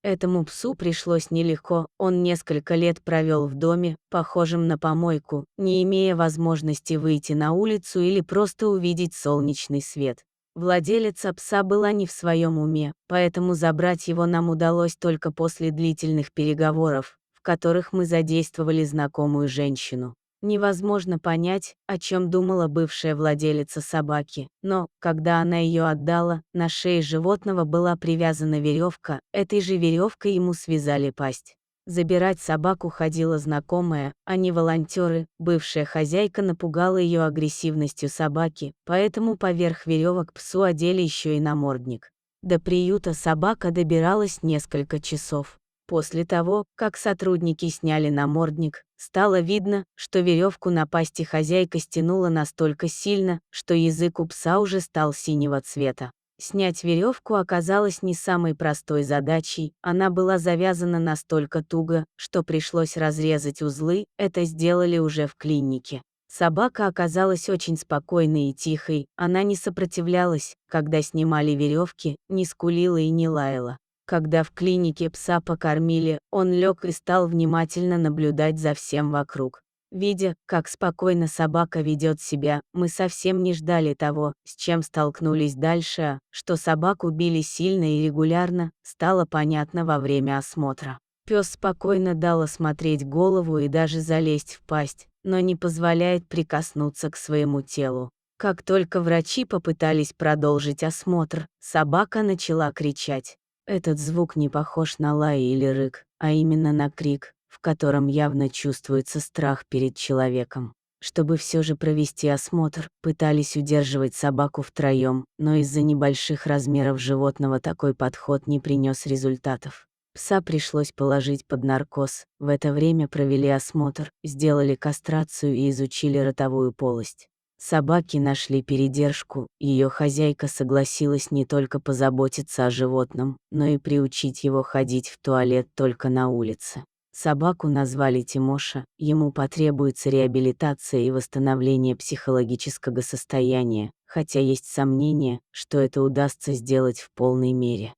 Этому псу пришлось нелегко, он несколько лет провел в доме, похожем на помойку, не имея возможности выйти на улицу или просто увидеть солнечный свет. Владелица пса была не в своем уме, поэтому забрать его нам удалось только после длительных переговоров, в которых мы задействовали знакомую женщину. Невозможно понять, о чем думала бывшая владелица собаки, но, когда она ее отдала, на шее животного была привязана веревка, этой же веревкой ему связали пасть. Забирать собаку ходила знакомая, а не волонтеры. Бывшая хозяйка напугала ее агрессивностью собаки, поэтому поверх веревок псу одели еще и намордник. До приюта собака добиралась несколько часов. После того, как сотрудники сняли намордник, стало видно, что веревку на пасти хозяйка стянула настолько сильно, что язык у пса уже стал синего цвета. Снять веревку оказалось не самой простой задачей, она была завязана настолько туго, что пришлось разрезать узлы, это сделали уже в клинике. Собака оказалась очень спокойной и тихой, она не сопротивлялась, когда снимали веревки, не скулила и не лаяла. Когда в клинике пса покормили, он лег и стал внимательно наблюдать за всем вокруг. Видя, как спокойно собака ведет себя, мы совсем не ждали того, с чем столкнулись дальше, что собаку били сильно и регулярно, стало понятно во время осмотра. Пес спокойно дал осмотреть голову и даже залезть в пасть, но не позволяет прикоснуться к своему телу. Как только врачи попытались продолжить осмотр, собака начала кричать. Этот звук не похож на лай или рык, а именно на крик, в котором явно чувствуется страх перед человеком. Чтобы все же провести осмотр, пытались удерживать собаку втроем, но из-за небольших размеров животного такой подход не принес результатов. Пса пришлось положить под наркоз, в это время провели осмотр, сделали кастрацию и изучили ротовую полость. Собаки нашли передержку, ее хозяйка согласилась не только позаботиться о животном, но и приучить его ходить в туалет только на улице. Собаку назвали Тимоша, ему потребуется реабилитация и восстановление психологического состояния, хотя есть сомнения, что это удастся сделать в полной мере.